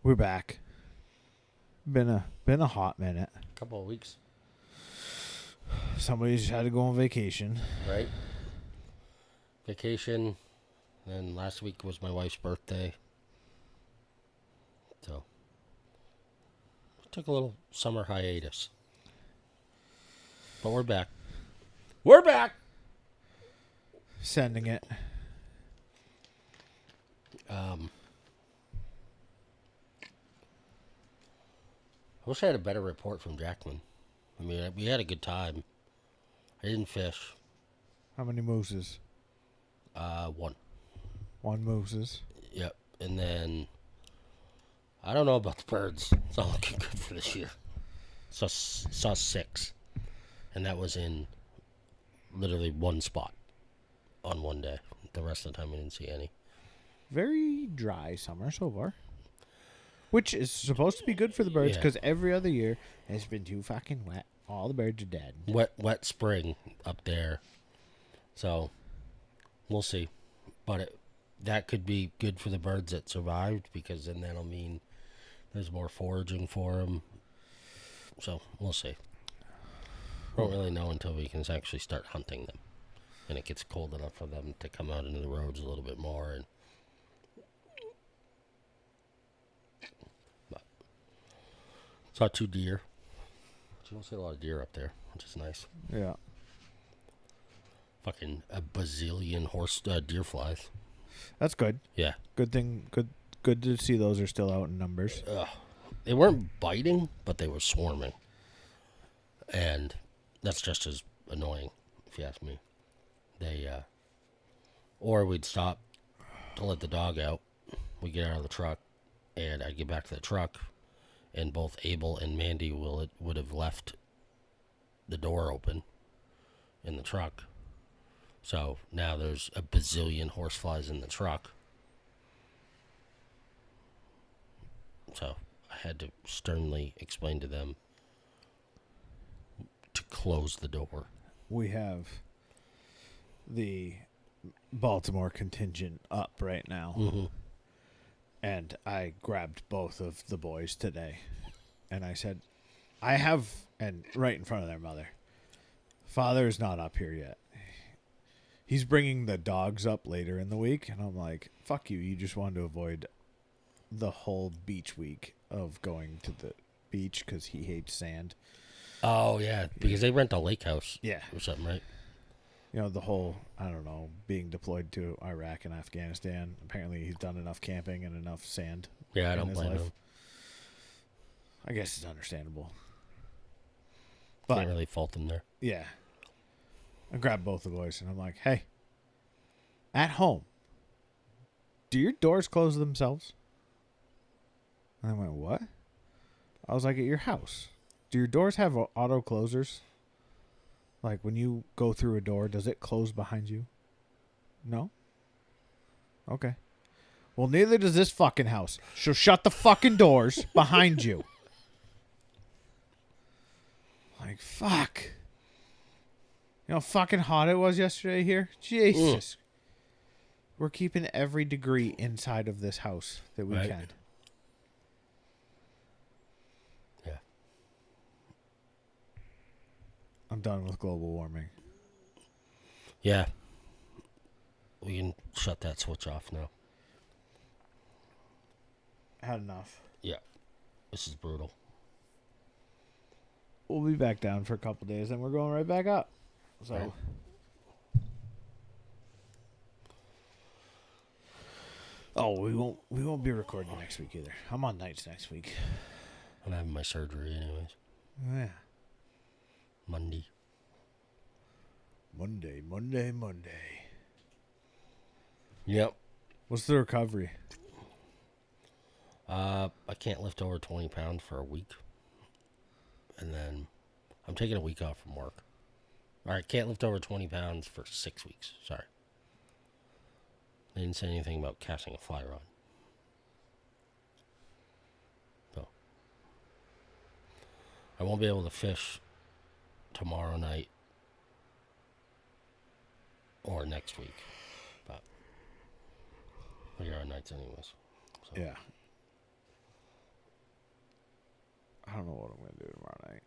We're back. Been a hot minute. Couple of weeks, Somebody's had to go on vacation. right? Vacation. Then last week was my wife's birthday. So, took a little summer hiatus. But we're back. We're back! Sending it. I wish I had a better report from Jacqueline. I mean, we had a good time. I didn't fish. How many mooses? One. One mooses. Yep. And then, I don't know about the birds. It's not looking good for this year. Saw 6. And that was in literally one spot on one day. The rest of the time we didn't see any. Very dry summer so far. Which is supposed to be good for the birds Yeah. because every other year it's been too fucking wet. All the birds are dead. Wet spring up there. So, we'll see. But that could be good for the birds that survived because then that'll mean there's more foraging for them. So, we'll see. Won't really know until we can actually start hunting them. And it gets cold enough for them to come out into the roads a little bit more. And saw 2 deer. You don't see a lot of deer up there, which is nice. Yeah. Fucking a bazillion deer flies. That's good. Yeah. Good thing. Good to see those are still out in numbers. They weren't biting, but they were swarming. And that's just as annoying, if you ask me. Or we'd stop to let the dog out. We'd get out of the truck, and I'd get back to the truck, and both Abel and Mandy would have left the door open in the truck. So now there's a bazillion horseflies in the truck. So I had to sternly explain to them to close the door. We have the Baltimore contingent up right now. Mm-hmm. And I grabbed both of the boys today. And I said, and right in front of their mother, Father is not up here yet. He's bringing the dogs up later in the week. And I'm like, fuck you. You just wanted to avoid the whole beach week of going to the beach because he hates sand. Oh, yeah, because they rent a lake house. Yeah. Or something, right? You know, the whole, I don't know, being deployed to Iraq and Afghanistan. Apparently he's done enough camping and enough sand. Yeah, I in don't his blame life. him. I guess it's understandable. But Can't really fault them there. yeah. I grabbed both the boys and I'm like, hey, at home, do your doors close themselves? And I went, what? I was like, at your house, do your doors have auto closers? Like when you go through a door, does it close behind you? No? Okay. Well, neither does this fucking house. So shut the fucking doors behind you. Like, fuck. You know how fucking hot it was yesterday here? Jesus. We're keeping every degree inside of this house that we Right. can. Yeah. I'm done with global warming. Yeah. We can shut that switch off now. Had enough. Yeah. This is brutal. We'll be back down for a couple days, and we're going right back up. So, Right. oh, we won't be recording next week either. I'm on nights next week. I'm having my surgery anyways. Yeah. Monday. Monday. Yep. What's the recovery? I can't lift over 20 pounds for a week. And then I'm taking a week off from work. All right, can't lift over 20 pounds for 6 weeks. Sorry. They didn't say anything about casting a fly rod. So I won't be able to fish tomorrow night or next week. But we are on nights anyways. So. Yeah. I don't know what I'm going to do tomorrow night.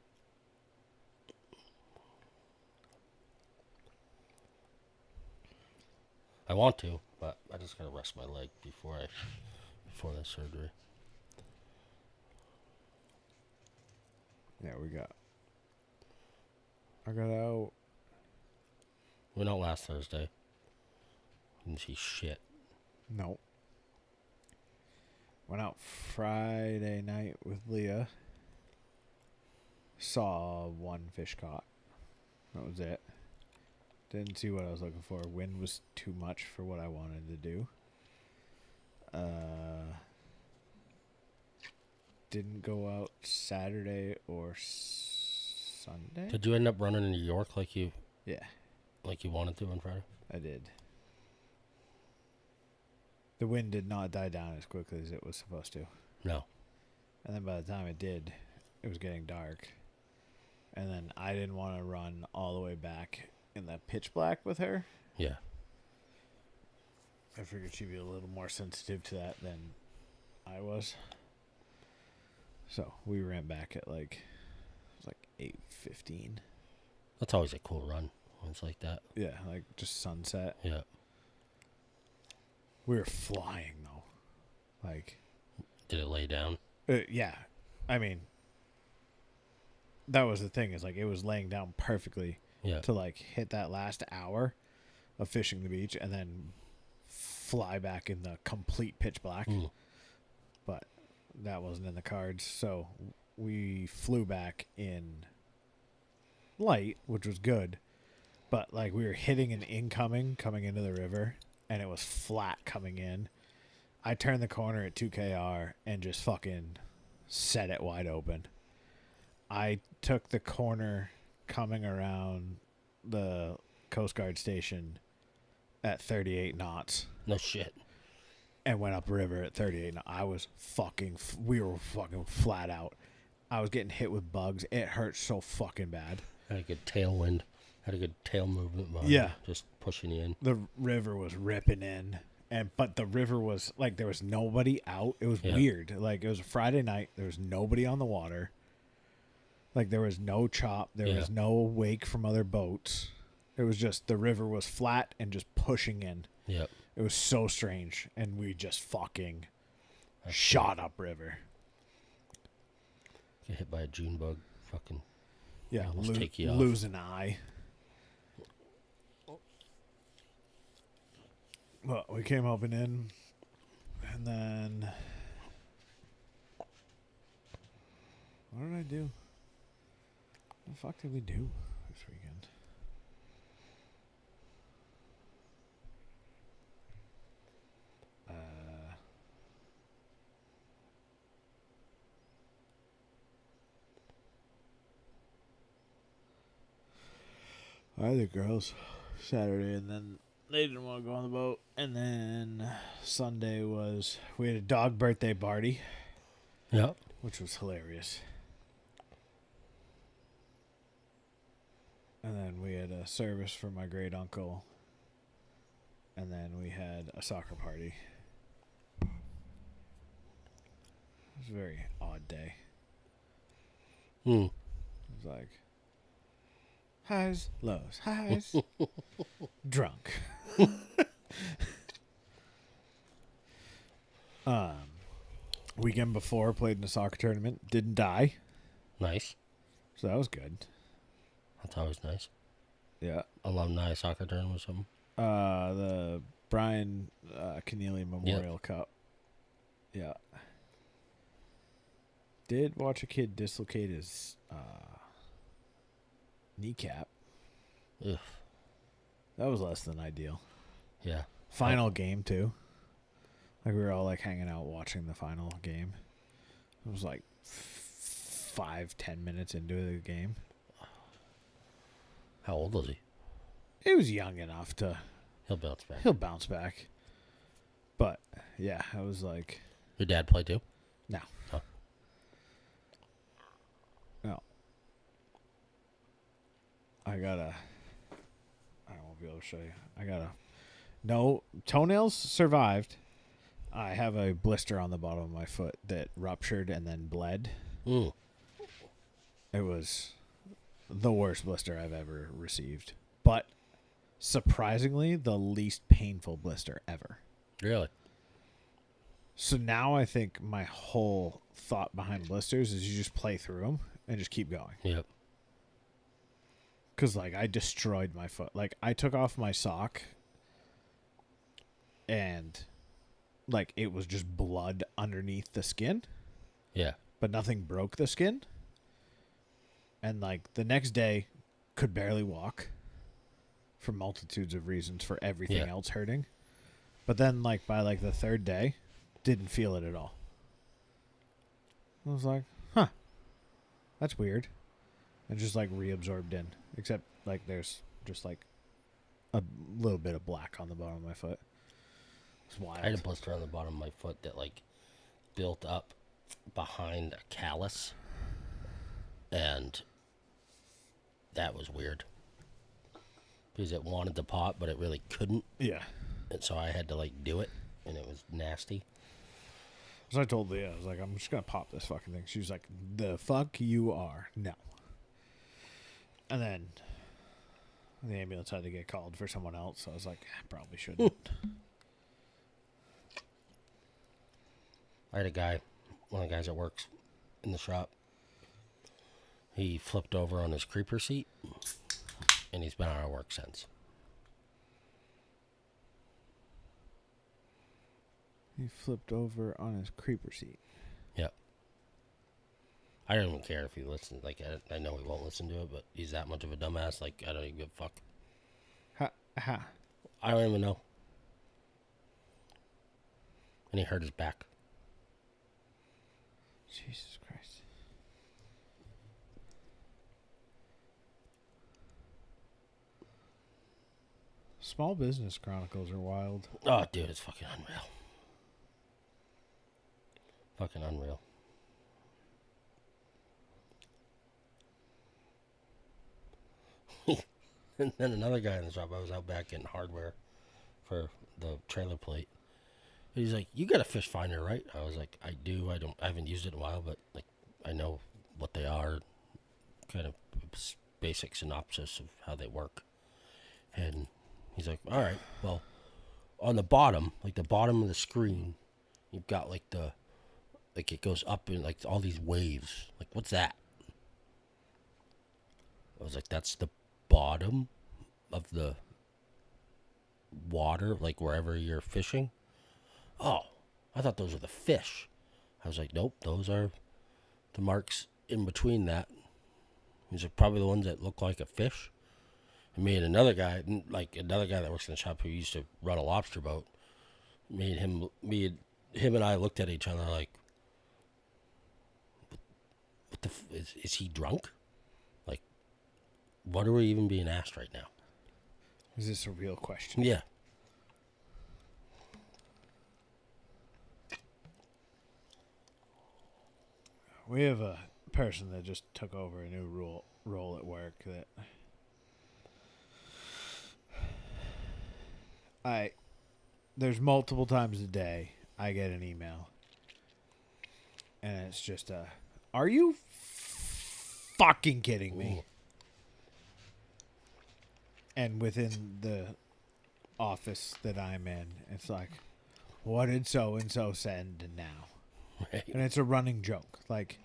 I want to, but I just gotta rest my leg before the surgery. Yeah, I got out. We went out last Thursday. Didn't see shit. No. Went out Friday night with Leah. Saw one fish caught. That was it. Didn't see what I was looking for. Wind was too much for what I wanted to do. Didn't go out Saturday or Sunday. Did you end up running in New York like you wanted to on Friday? I did. The wind did not die down as quickly as it was supposed to. No. And then by the time it did, it was getting dark. And then I didn't want to run all the way back in the pitch black with her. Yeah. I figured she'd be a little more sensitive to that than I was. So we ran back at it was like 8:15. That's always a cool run when it's like that. Yeah, like just sunset. Yeah. We were flying though. Did it lay down? Yeah. I mean, that was the thing, is it was laying down perfectly to hit that last hour of fishing the beach and then fly back in the complete pitch black. But that wasn't in the cards, so we flew back in light, which was good. But we were hitting an incoming coming into the river, and it was flat coming in. I turned the corner at 2KR and just fucking set it wide open. I took the corner coming around the Coast Guard station at 38 knots. No shit. And went upriver at 38 knots. We were fucking flat out. I was getting hit with bugs. It hurt so fucking bad. Had a good tailwind. Had a good tail movement. Yeah. Just pushing you in. The river was ripping in. But the river was, there was nobody out. It was weird. It was a Friday night. There was nobody on the water. There was no chop. There was no wake from other boats. It was just, the river was flat and just pushing in. Yep. It was so strange. And we just fucking shot upriver. Get hit by a June bug. Fucking. Yeah, take you off. lose an eye. Well, we came open in, and then what did I do? What the fuck did we do this weekend? I had the girls Saturday, and then they didn't want to go on the boat. And then Sunday we had a dog birthday party. Yep. Which was hilarious. And then we had a service for my great uncle. And then we had a soccer party. It was a very odd day. It was highs, lows, highs, drunk. Weekend before, played in a soccer tournament, didn't die, Nice. so that was good. That's always nice. Yeah. Alumni soccer tournament or something. The Brian Keneally Memorial Cup. Yeah. Did watch a kid dislocate his kneecap. Ugh. That was less than ideal. Yeah. Final game too. We were all hanging out watching the final game. It was 5-10 minutes into the game. How old was he? He was young enough to. He'll bounce back. He'll bounce back. But yeah, I was Your dad play too? no. Huh. No. I won't be able to show you. No, toenails survived. I have a blister on the bottom of my foot that ruptured and then bled. It was the worst blister I've ever received. But surprisingly, the least painful blister ever. Really? So now I think my whole thought behind blisters is you just play through them and just keep going. Yep. Because, like, I destroyed my foot. Like, I took off my sock and, like, it was just blood underneath the skin. Yeah. But nothing broke the skin. And, like, the next day, could barely walk for multitudes of reasons for everything else hurting. But then, like, by, like, the third day, didn't feel it at all. I was like, huh, that's weird. And just, like, reabsorbed in. Except, like, there's just, like, a little bit of black on the bottom of my foot. It's wild. I had a blister on the bottom of my foot that, like, built up behind a callus. And that was weird. Because it wanted to pop, but it really couldn't. Yeah. And so I had to, like, do it. And it was nasty. So I told Leah, I was like, I'm just going to pop this fucking thing. She was like, the fuck you are. No. And then the ambulance had to get called for someone else. So I was like, I probably shouldn't. I had a guy, one of the guys that works in the shop. He flipped over on his creeper seat. And he's been out of work since. He flipped over on his creeper seat. Yep. I don't even care if he listens. Like, I know he won't listen to it, but he's that much of a dumbass. Like, I don't even give a fuck. Ha. I don't even know. And he hurt his back. Jesus Christ. Small business chronicles are wild. Oh, dude, it's fucking unreal. Fucking unreal. And then another guy in the shop, I was out back getting hardware for the trailer plate. And he's like, "You got a fish finder, right?" I was like, "I do. I haven't used it in a while, but like, I know what they are. Kind of basic synopsis of how they work." And he's like, "All right, well, on the bottom, like the bottom of the screen, you've got like it goes up in like all these waves. Like, what's that?" I was like, "That's the bottom of the water, like wherever you're fishing." "Oh, I thought those were the fish." I was like, "Nope, those are the marks in between that." These are probably the ones that look like a fish. And me and another guy that works in the shop who used to run a lobster boat, him and I looked at each other like, what the is he drunk? Like, what are we even being asked right now? Is this a real question? Yeah. We have a person that just took over a new role at work that there's multiple times a day I get an email and it's just are you fucking kidding me? Ooh. And within the office that I'm in, it's like, what did so and so send now? Right. And it's a running joke. Like,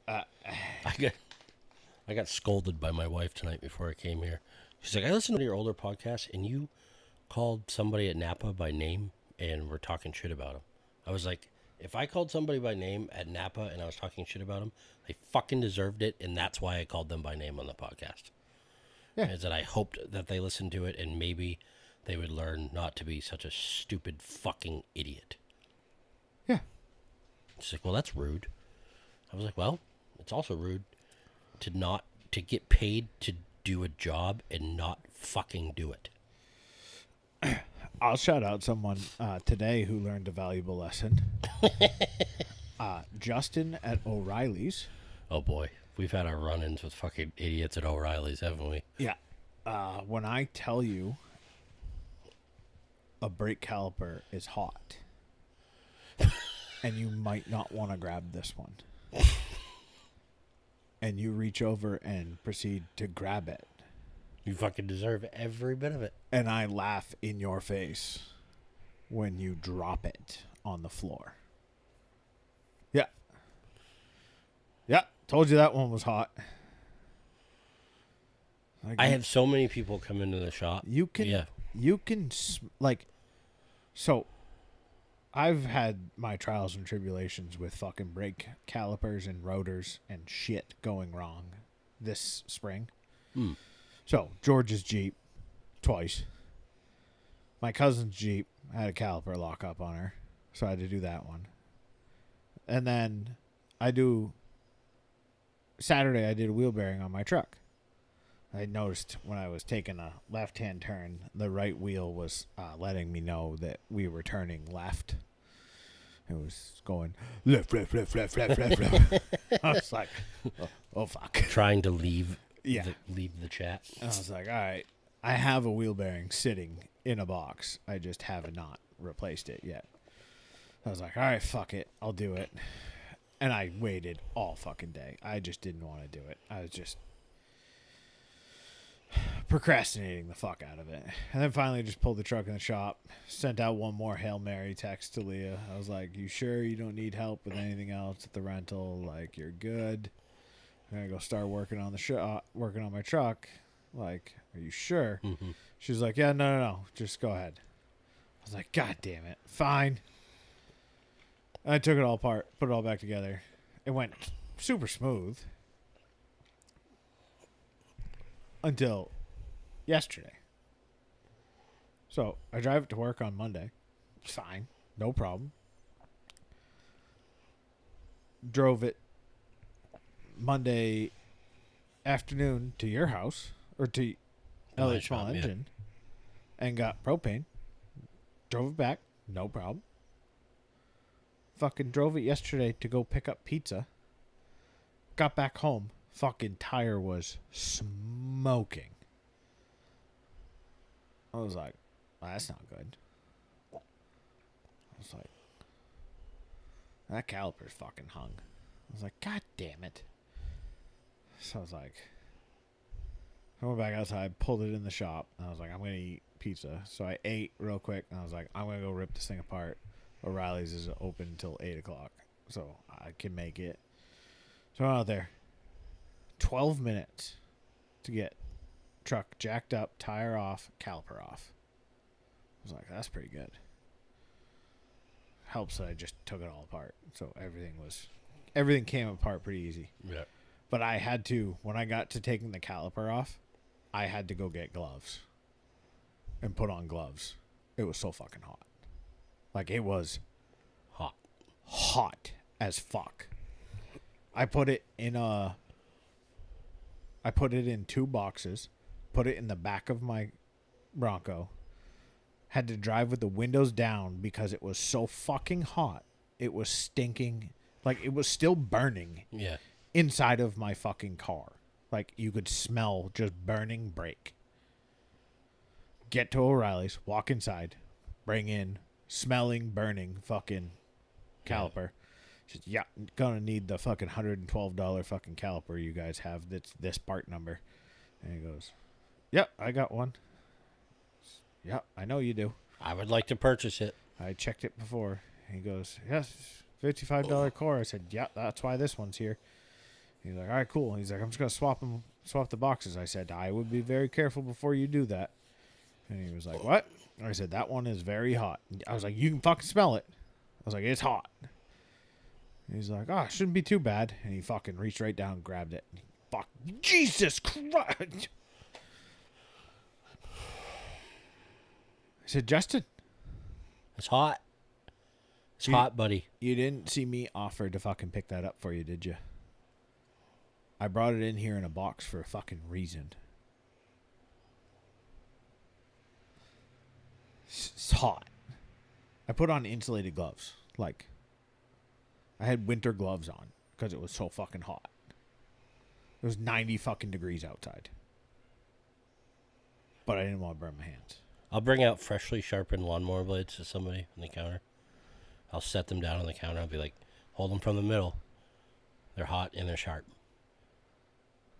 I got scolded by my wife tonight before I came here. She's like, "I listened to your older podcast, and you called somebody at Napa by name, and we're talking shit about them." I was like, if I called somebody by name at Napa and I was talking shit about them, they fucking deserved it, and that's why I called them by name on the podcast. Yeah. Is that I hoped that they listened to it, and maybe they would learn not to be such a stupid fucking idiot. yeah. She's like, "Well, that's rude." I was like, "Well, it's also rude to get paid to do a job and not fucking do it." I'll shout out someone today who learned a valuable lesson. Justin at O'Reilly's. Oh boy, we've had our run-ins with fucking idiots at O'Reilly's, haven't we? Yeah. When I tell you a brake caliper is hot, and you might not want to grab this one. and you reach over and proceed to grab it. You fucking deserve every bit of it. And I laugh in your face when you drop it on the floor. Yeah. Yeah. Told you that one was hot. Like, I have so many people come into the shop. You can, like, so I've had my trials and tribulations with fucking brake calipers and rotors and shit going wrong this spring. So George's Jeep, twice. My cousin's Jeep had a caliper lock up on her, so I had to do that one. And then Saturday I did a wheel bearing on my truck. I noticed when I was taking a left-hand turn, the right wheel was letting me know that we were turning left. It was going left. I was like, oh fuck. Trying to leave Yeah. leave the chat. I was like, all right, I have a wheel bearing sitting in a box. I just have not replaced it yet. I was like, all right, fuck it. I'll do it. And I waited all fucking day. I just didn't want to do it. I was just procrastinating the fuck out of it. And then finally just pulled the truck in the shop, sent out one more Hail Mary text to Leah. I was like, you sure you don't need help with anything else at the rental? Like, you're good. I'm going to go start working on working on my truck. Like, are you sure? Mm-hmm. She was like, yeah, no. Just go ahead. I was like, God damn it. Fine. And I took it all apart, put it all back together. It went super smooth. Until yesterday. So I drive it to work on Monday. It's fine. No problem. Drove it Monday afternoon to your house, or to Elliott Small Engine, and got propane. Drove it back. No problem. Fucking drove it yesterday to go pick up pizza. Got back home. Fucking tire was smoking. I was like, well, that's not good. I was like, that caliper's fucking hung. I was like, God damn it. So I was like, I went back outside, pulled it in the shop, and I was like, I'm going to eat pizza. So I ate real quick, and I was like, I'm going to go rip this thing apart. O'Reilly's is open until 8 o'clock, so I can make it. So I'm out there. 12 minutes to get truck jacked up, tire off, caliper off. I was like, that's pretty good. Helps that I just took it all apart. So everything came apart pretty easy. Yeah. But I had to, when I got to taking the caliper off, I had to go get gloves and put on gloves. It was so fucking hot. Like, it was hot as fuck. I put it in 2 boxes, put it in the back of my Bronco, had to drive with the windows down because it was so fucking hot. It was stinking. Like, it was still burning inside of my fucking car. Like, you could smell just burning brake. Get to O'Reilly's, walk inside, bring in smelling, burning fucking caliper. She's, yeah, gonna need the fucking $112 fucking caliper you guys have. That's this part number. And he goes, yep, I got one. Yep, I know you do. I would like to purchase it. I checked it before. He goes, yes, $55 core. I said, yeah, that's why this one's here. He's like, all right, cool. He's like, I'm just gonna swap the boxes. I said, I would be very careful before you do that. And he was like, what? I said, that one is very hot. I was like, you can fucking smell it. I was like, it's hot. He's like, oh, it shouldn't be too bad. And he fucking reached right down and grabbed it. Fuck. Jesus Christ. I said, Justin. It's hot. It's hot, buddy. You didn't see me offer to fucking pick that up for you, did you? I brought it in here in a box for a fucking reason. It's hot. I put on insulated gloves. Like, I had winter gloves on because it was so fucking hot. It was 90 fucking degrees outside. But I didn't want to burn my hands. I'll bring out freshly sharpened lawnmower blades to somebody on the counter. I'll set them down on the counter. I'll be like, hold them from the middle. They're hot and they're sharp.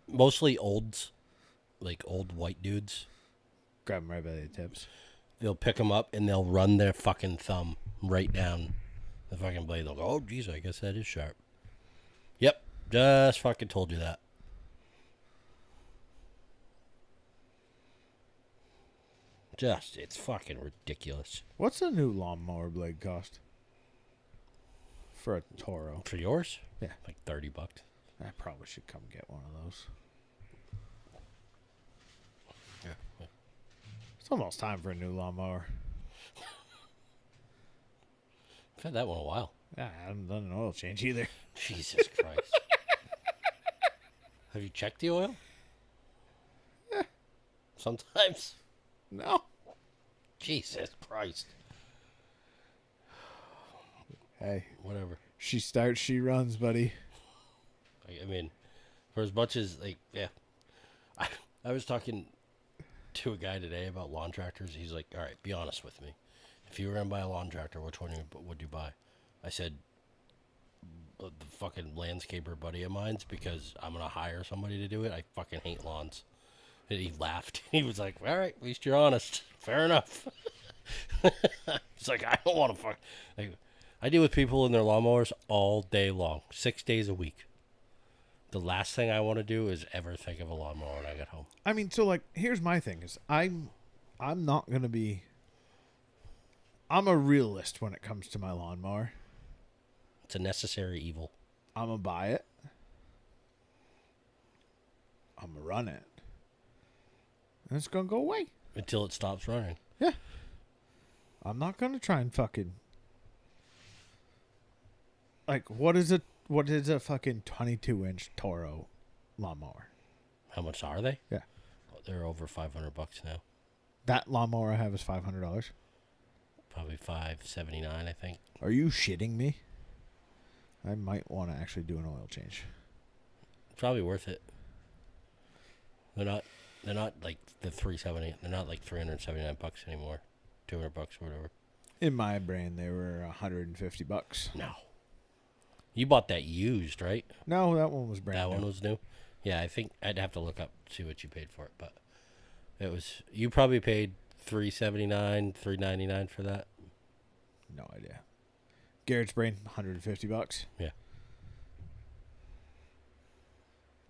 mostly olds, like old white dudes. Grab them right by the tips. They'll pick them up and they'll run their fucking thumb right down the fucking blade. They'll go, oh, geez, I guess that is sharp. Yep, just fucking told you that. It's fucking ridiculous. What's a new lawnmower blade cost? For a Toro. For yours? Yeah. Like $30. I probably should come get one of those. Yeah. It's almost time for a new lawnmower. I've had that one a while. Yeah, I haven't done an oil change either. Jesus Christ. Have you checked the oil? Yeah. Sometimes. No. Jesus Christ. Hey. Whatever. She starts, she runs, buddy. I mean, for as much as, like, yeah. I was talking to a guy today about lawn tractors. He's like, all right, be honest with me. If you were going to buy a lawn tractor, which one would you buy? I said, the fucking landscaper buddy of mine's, because I'm going to hire somebody to do it. I fucking hate lawns. And he laughed. He was like, all right, at least you're honest. Fair enough. It's like, I don't want to fuck. Like, I deal with people in their lawnmowers all day long, 6 days a week. The last thing I want to do is ever think of a lawnmower when I get home. I mean, so like, here's my thing: is I'm not gonna be. I'm a realist when it comes to my lawnmower. It's a necessary evil. I'm gonna buy it. I'm gonna run it, and it's gonna go away Until it stops running. Yeah. I'm not gonna try and fucking. Like, what is a fucking 22-inch Toro lawnmower? How much are they? Yeah. They're over $500 now. That lawnmower I have is $500. Probably $579, I think. Are you shitting me? I might want to actually do an oil change. Probably worth it. They're not like the 370. They're not like $379 anymore. $200 or whatever. In my brain, they were $150. No. You bought that used, right? No, that one was brand new. That one was new? Yeah, I think I'd have to look up, see what you paid for it, but it was, you probably paid $379, $399 for that. No idea. Garrett's brain, $150. Yeah.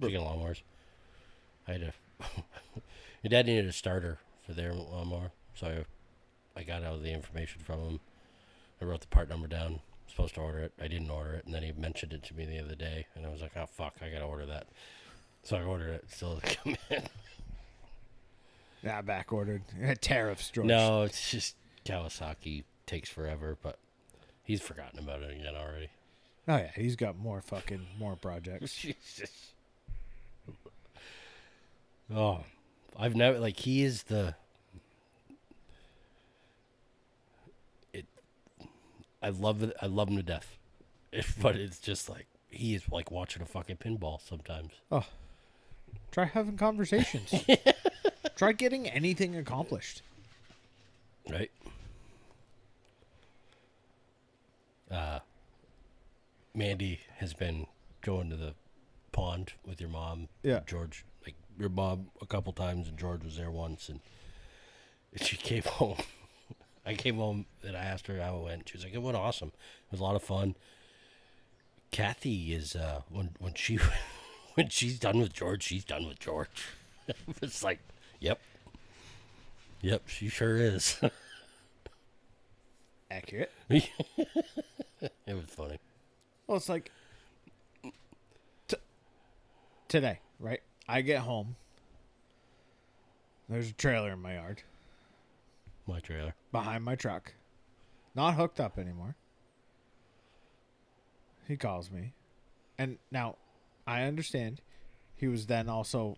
Speaking of lawnmowers, I had your dad needed a starter for their lawnmower, so I got all the information from him. I wrote the part number down. Supposed to order it. I didn't order it, and then he mentioned it to me the other day, and I was like, oh fuck, I gotta order that. So I ordered it. Still doesn't come in. Yeah, back ordered. Tariffs, George. No, it's just Kawasaki takes forever, but he's forgotten about it again already. Oh yeah, he's got more projects. Jesus. Oh, I've never, like, he is I love him to death. But it's just like, he is like watching a fucking pinball sometimes. Oh, try having conversations. Try getting anything accomplished. Right. Mandy has been going to the pond with your mom. Yeah. George, like your mom a couple times, and George was there once, and she came home. I came home and I asked her how it went. She was like, it went awesome. It was a lot of fun. Kathy is when she's done with George, she's done with George. It's like, yep, she sure is. Accurate. It was funny. Well, it's like today, right? I get home. There's a trailer in my yard. My trailer. Behind my truck. Not hooked up anymore. He calls me. And now, I understand. He was then also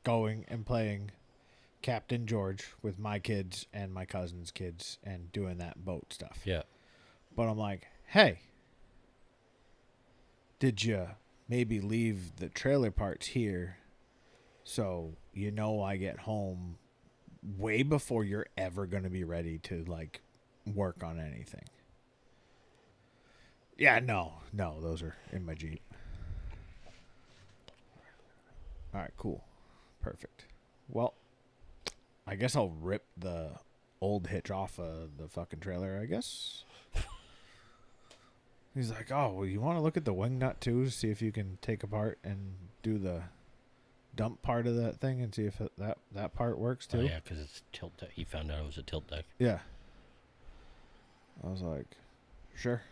going and playing Captain George with my kids and my cousin's kids and doing that boat stuff. Yeah. But I'm like, hey, did you maybe leave the trailer parts here so you know I get home way before you're ever going to be ready to, like, work on anything? Yeah, no, those are in my Jeep. All right, cool. Perfect. Well, I guess I'll rip the old hitch off of the fucking trailer, I guess. He's like, oh, well, you want to look at the wing nut too, see if you can take apart and do the dump part of that thing and see if that part works too. Oh, yeah, because it's tilt deck. He found out it was a tilt deck. Yeah. I was like, sure.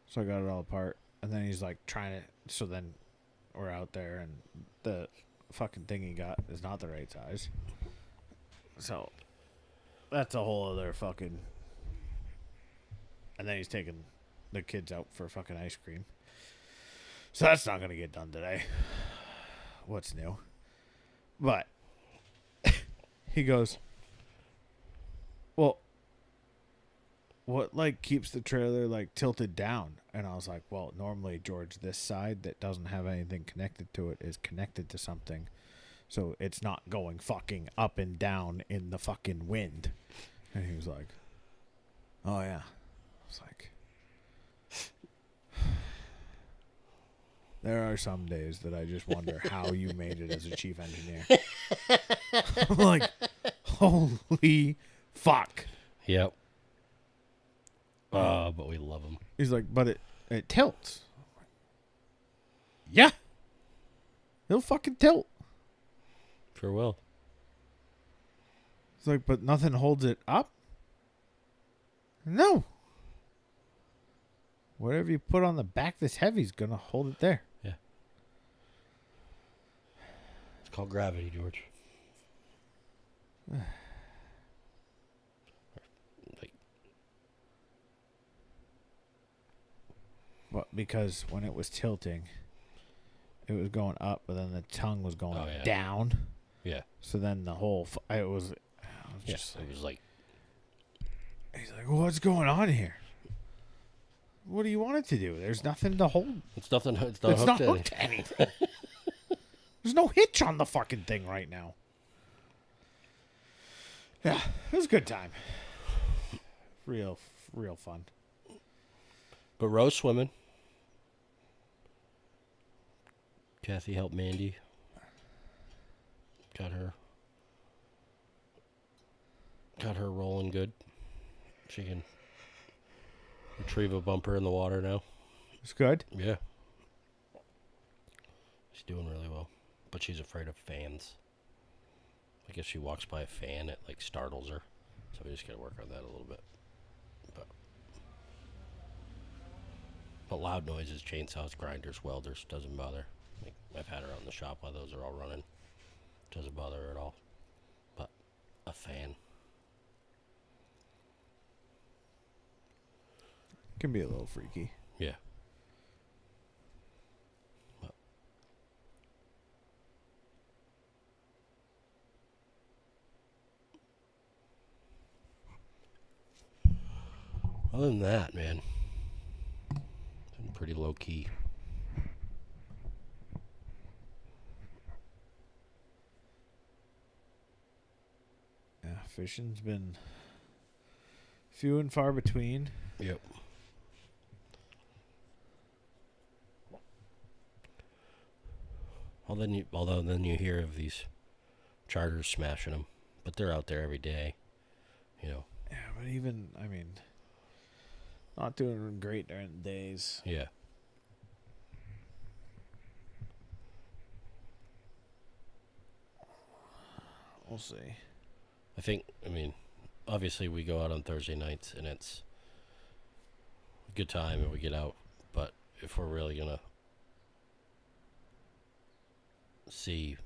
So I got it all apart. And then he's like trying to, so then we're out there and the fucking thing he got is not the right size. So that's a whole other fucking. And then he's taking the kids out for fucking ice cream. So that's not going to get done today. What's new? But he goes, well, what like keeps the trailer like tilted down? And I was like, well, normally, George, this side that doesn't have anything connected to it is connected to something. So it's not going fucking up and down in the fucking wind. And he was like, oh, yeah. I was like, there are some days that I just wonder how you made it as a chief engineer. I'm like, holy fuck. Yep. But we love him. He's like, but it tilts. Yeah. It'll fucking tilt. Sure will. It's like, but nothing holds it up? No. Whatever you put on the back that's heavy is going to hold it there. Yeah. It's called gravity, George. But because when it was tilting, it was going up, but then the tongue was going down. Yeah. So then the whole, it was just it was like. He's like, what's going on here? What do you want it to do? There's nothing to hold. It's nothing. It's not hooked to anything. There's no hitch on the fucking thing right now. Yeah, it was a good time. Real fun. But Rose swimming. Kathy helped Mandy. Got her rolling good. She can retrieve a bumper in the water now. It's good. Yeah. She's doing really well. But she's afraid of fans. I guess she walks by a fan, it like startles her. So we just gotta work on that a little bit. But loud noises, chainsaws, grinders, welders, doesn't bother. Like, I've had her out in the shop while those are all running. Doesn't bother her at all. But a fan. Can be a little freaky. Yeah. But other than that, man, been pretty low key. Yeah, fishing's been few and far between. Yep. Although then you hear of these charters smashing them, but they're out there every day, you know. Yeah, but even, I mean, not doing great during the days. Yeah. We'll see. I mean, obviously we go out on Thursday nights and it's a good time and we get out, but if we're really going to see,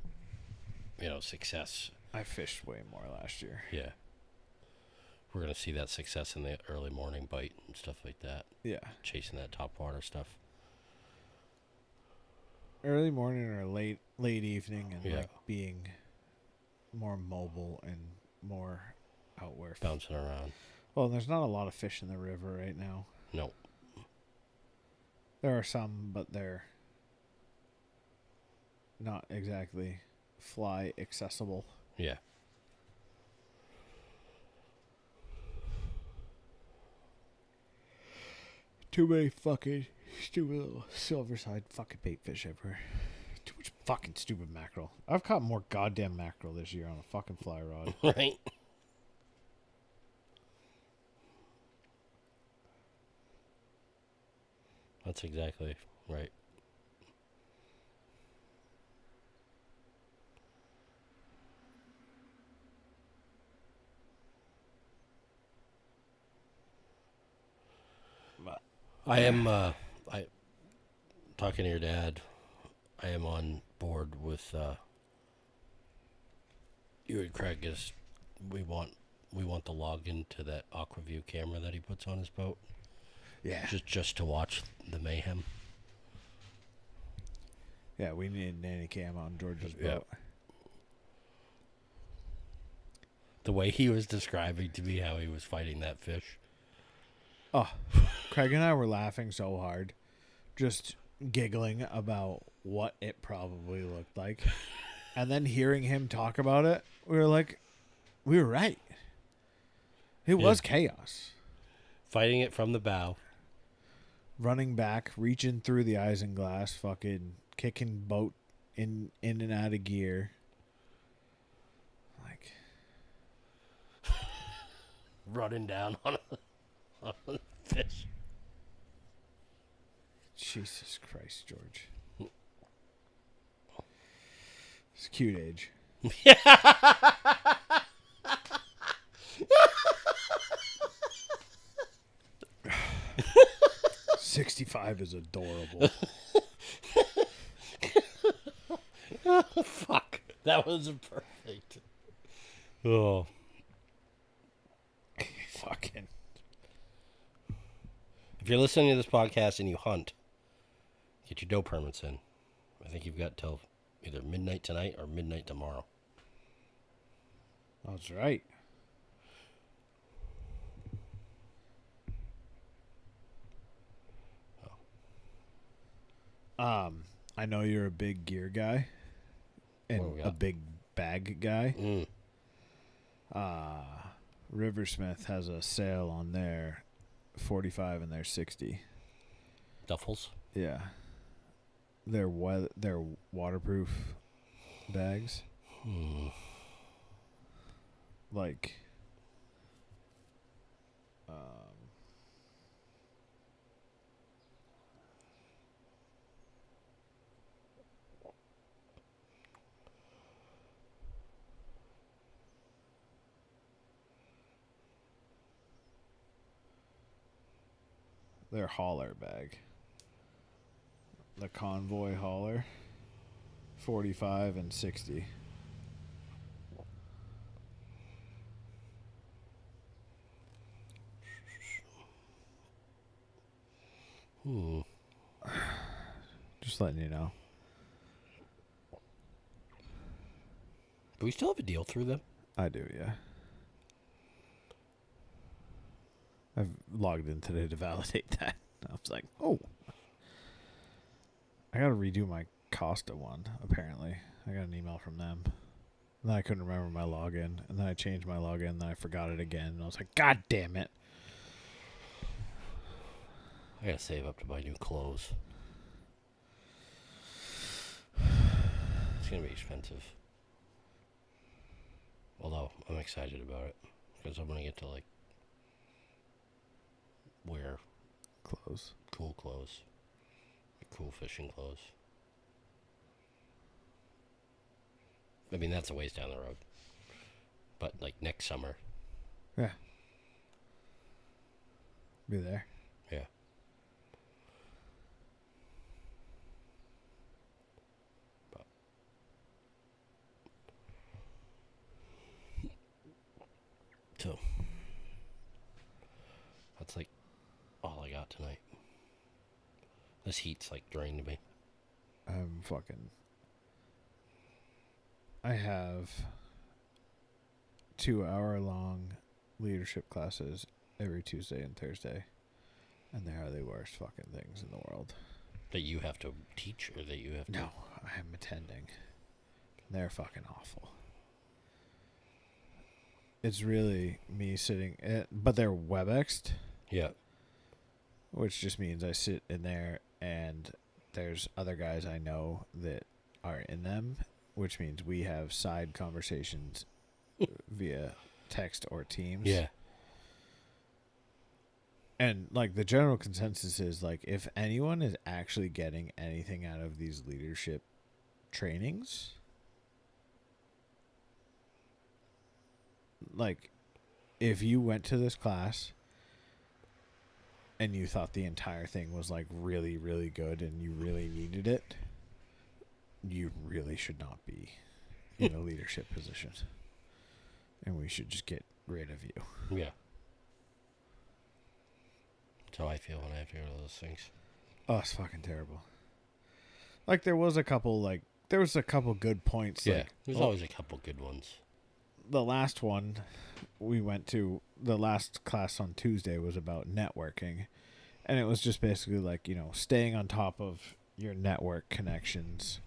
success. I fished way more last year. Yeah. We're going to see that success in the early morning bite and stuff like that. Yeah. Chasing that top water stuff. Early morning or late evening and Yeah. like being more mobile and more out where Bouncing around. Well, there's not a lot of fish in the river right now. No. There are some, but they're not exactly fly accessible. Yeah. Too many fucking stupid little silverside fucking bait fish everywhere. Too much Fucking stupid mackerel. I've caught more goddamn mackerel this year on a fucking fly rod. Right? That's exactly right. But I am, I talking to your dad, I am on board with, you and Craig is, we want the login to that Aquaview camera that he puts on his boat. yeah. Just to watch the mayhem. Yeah, we need a nanny cam on George's Yeah. boat. The way he was describing to me how he was fighting that fish. Oh, Craig and I were laughing so hard, just giggling about what it probably looked like. And then hearing him talk about it, we were like, we were right. It was chaos. Fighting it from the bow. Running back, reaching through the isinglass, fucking kicking boat in and out of gear. Like, Running down on a fish. Jesus Christ, George. It's a cute age. 65 is adorable. Fuck. That was perfect. Oh. Fucking. If you're listening to this podcast and you hunt, get your doe permits in. I think you've got till either midnight tonight or midnight tomorrow. That's right. I know you're a big gear guy What do and we a got? big bag guy. Mm. Riversmith has a sale on their 45 and their 60. Duffels. Yeah. They're waterproof bags. Like their hauler bag. The Convoy hauler 45 and 60. Just letting you know. Do we still have a deal through them? I do, yeah. I've logged in today to validate that. I was like, oh. I got to redo my Costa one, apparently. I got an email from them. And then I couldn't remember my login. And then I changed my login, and then I forgot it again. And I was like, God damn it. I gotta save up to buy new clothes. It's gonna be expensive. Although, I'm excited about it. Because I'm gonna get to, like, wear Close. cool clothes. Like cool fishing clothes. I mean, that's a ways down the road. But, like, next summer. Yeah. Be there. Yeah. But. So. That's, like, all I got tonight. This heat's, like, drained me. I have 2-hour-long leadership classes every Tuesday and Thursday. And they are the worst fucking things in the world. That you have to teach or that you have to... No, I am attending. They're fucking awful. It's really me sitting... but they're WebExed. Yeah. Which just means I sit in there and there's other guys I know that are in them, which means we have side conversations via text or Teams. Yeah. And like the general consensus is like if anyone is actually getting anything out of these leadership trainings, like if you went to this class and you thought the entire thing was like really, really good and you really needed it, you really should not be in a leadership position. And we should just get rid of you. Yeah. That's how I feel when I have to go to those things. Oh, it's fucking terrible. Like there was a couple good points. Yeah. Like, There's always a couple good ones. The last one we went to, the last class on Tuesday was about networking. And it was just basically like, you know, staying on top of your network connections.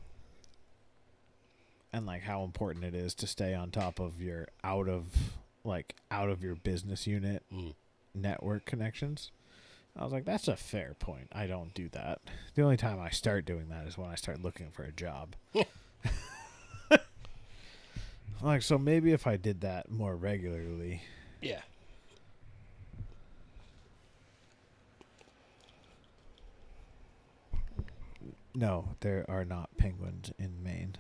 And like how important it is to stay on top of your out of your business unit network connections. I was like, that's a fair point. I don't do that. The only time I start doing that is when I start looking for a job. Like, so maybe if I did that more regularly. Yeah. No, there are not penguins in Maine.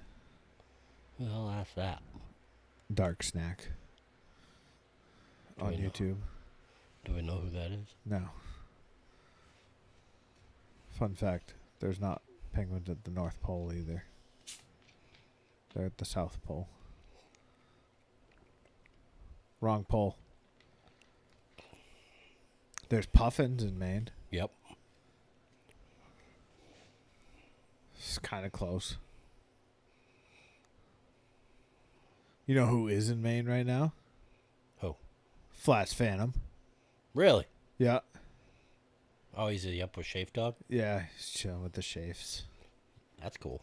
Who the hell asked that? Dark Snack. On YouTube. Do we know who that is? No. Fun fact, there's not penguins at the North Pole either. They're at the South Pole. Wrong pole. There's puffins in Maine. Yep. It's kind of close. You know who is in Maine right now? Who? Flats Phantom. Really? Yeah. Oh, he's a up with Shafe Dog? Yeah, he's chilling with the Shafes. That's cool.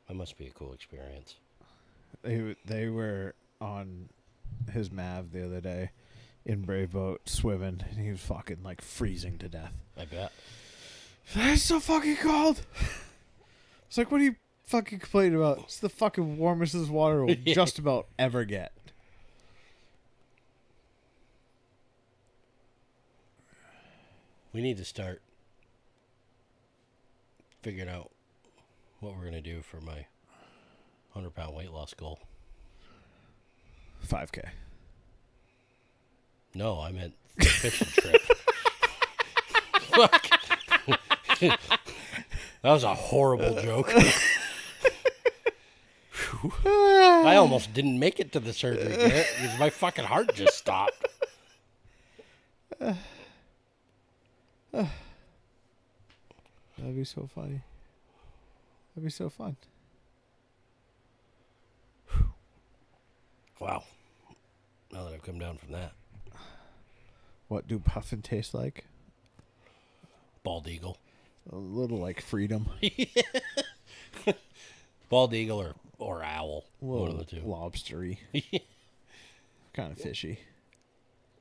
That must be a cool experience. They were on his Mav the other day in Brave Boat swimming, and he was fucking like freezing to death. I bet. It's so fucking cold. It's like, what are you fucking complaining about? It's the fucking warmest this water will just about ever get. We need to start figuring out what we're going to do for my 100-pound weight loss goal. 5K. No, I meant fishing trip. Fuck. That was a horrible joke. I almost didn't make it to the surgery because my fucking heart just stopped. That'd be so funny. That'd be so fun. Wow. Now that I've come down from that. What do puffin taste like? Bald eagle. A little like freedom. Bald eagle or owl. One of the two. Lobstery. Kind of fishy.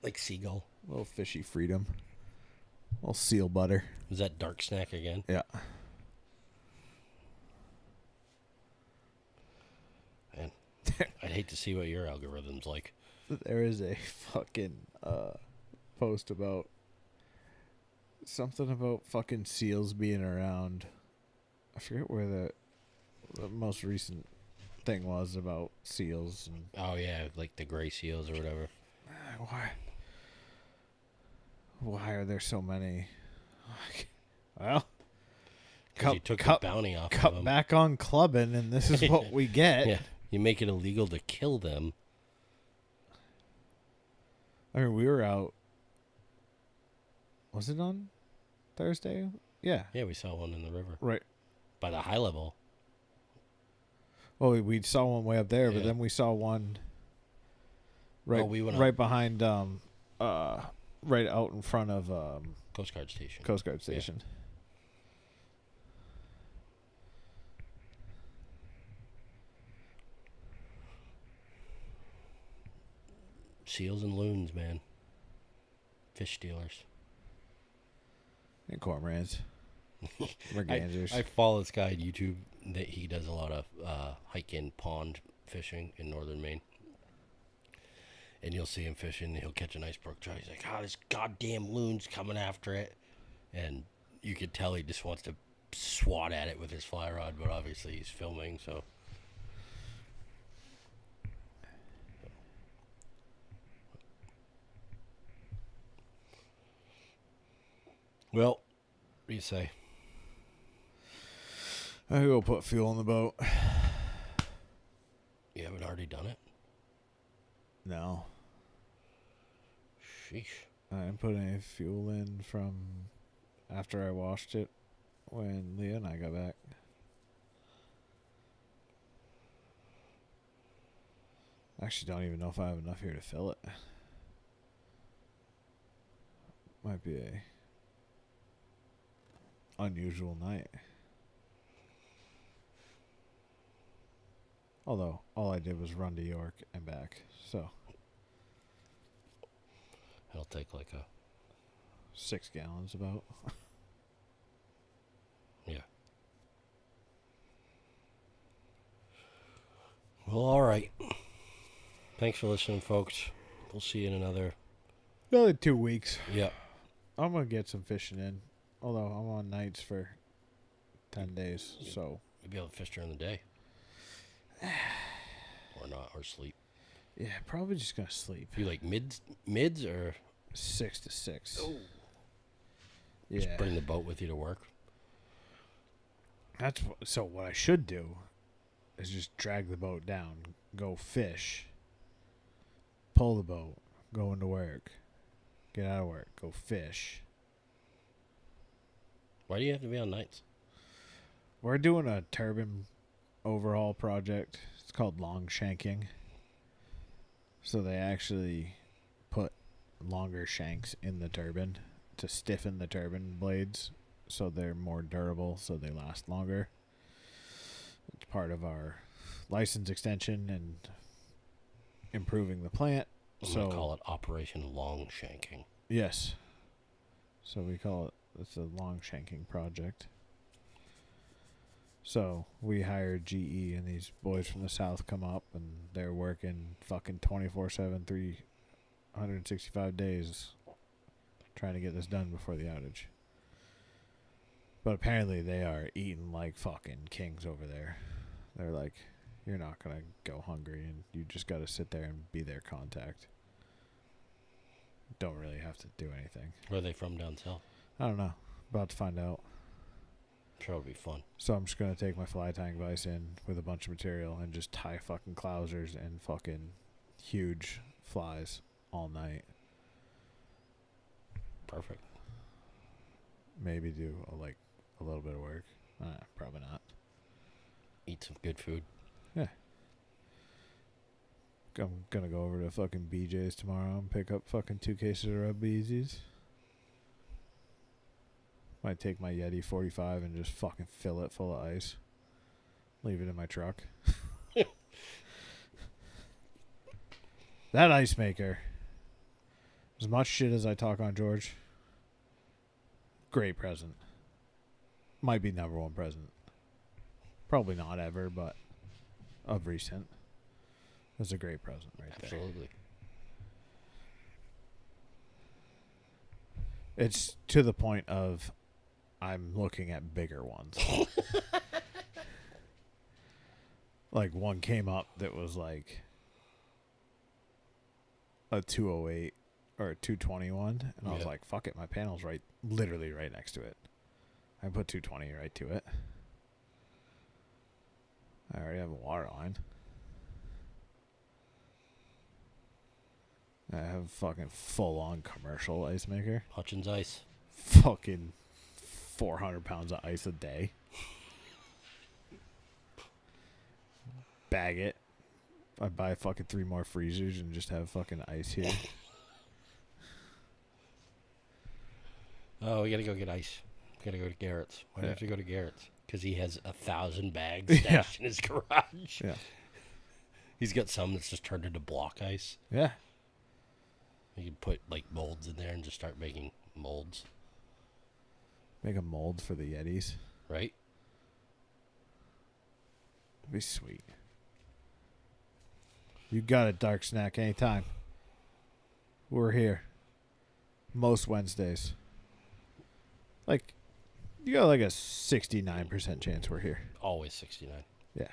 Like seagull. A little fishy freedom. A little seal butter. Is that dark snack again? Yeah. Man, I'd hate to see what your algorithm's like. There is a fucking post about something about fucking seals being around. I forget where the most recent thing was about seals. And Oh, yeah, like the gray seals or whatever. Why are there so many? Well, You took the bounty off of cut them. back on clubbing, and this is what we get. Yeah, you make it illegal to kill them. I mean, we were out. Was it on Thursday? Yeah. Yeah, we saw one in the river. Right. By the high level. Well, we saw one way up there, but Yeah. then we saw one right, we went right behind, right out in front of Coast Guard Station. Coast Guard Station. Seals and loons, man. Fish stealers. And cormorants. Mergansers. I follow this guy on YouTube that he does a lot of hiking pond fishing in northern Maine. And you'll see him fishing, and he'll catch a nice brook trout. He's like, this goddamn loon's coming after it. And you could tell he just wants to swat at it with his fly rod, but obviously he's filming, so. Well, what do you say? I go put fuel in the boat. You haven't already done it? No. Sheesh. I didn't put any fuel in from after I washed it when Leah and I got back. I actually don't even know if I have enough here to fill it. Might be a unusual night. Although, all I did was run to York and back, so. It'll take like a... 6 gallons about. Yeah. Well, all right. Thanks for listening, folks. We'll see you in another 2 weeks. Yeah. I'm going to get some fishing in. Although I'm on nights for 10 days, so. You'll be able to fish during the day. Or not, or sleep. Yeah, probably just going to sleep. You like mids or? 6 to 6. Oh. Yeah. Just bring the boat with you to work. So what I should do is just drag the boat down, go fish, pull the boat, go into work, get out of work, go fish. Why do you have to be on nights? We're doing a turbine overhaul project. It's called long shanking. So they actually put longer shanks in the turbine to stiffen the turbine blades so they're more durable, so they last longer. It's part of our license extension and improving the plant. I'm going to call it Operation Long Shanking. Yes. So we call it, it's a long shanking project. So we hired GE, and these boys from the south come up, and they're working fucking 24/7, 365 days trying to get this done before the outage. But apparently they are eating like fucking kings over there. They're like, you're not going to go hungry, and you just got to sit there and be their contact. Don't really have to do anything. Where are they from down south? I don't know. About to find out. I'm sure it'll be fun. So I'm just going to take my fly tying vise in with a bunch of material and just tie fucking clousers and fucking huge flies all night. Perfect. Maybe do a little bit of work. Probably not. Eat some good food. Yeah. I'm going to go over to fucking BJ's tomorrow and pick up fucking 2 cases of Rub Easies. Might take my Yeti 45 and just fucking fill it full of ice. Leave it in my truck. That ice maker. As much shit as I talk on George, great present. Might be number 1 present. Probably not ever, but of recent. That's a great present right there. Absolutely. It's to the point of I'm looking at bigger ones. Like one came up that was like a 208 or a 221, and I was like, fuck it, my panel's literally right next to it. I put 220 right to it. I already have a water line. I have a fucking full-on commercial ice maker. Hutchins Ice. Fucking 400 pounds of ice a day. Bag it. I buy fucking 3 more freezers and just have fucking ice here. Oh, we gotta go get ice. We gotta go to Garrett's. Why do you have to go to Garrett's? Because he has 1,000 bags stashed in his garage. Yeah. He's got some that's just turned into block ice. Yeah. You can put like molds in there and just start making molds. Make a mold for the Yetis. Right? It'd be sweet. You got a dark snack anytime. We're here. Most Wednesdays. Like, you got like a 69% chance we're here. Always 69. Yeah.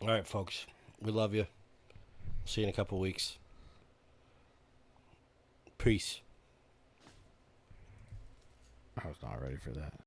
All right, folks. We love you. See you in a couple weeks. Peace. I was not ready for that.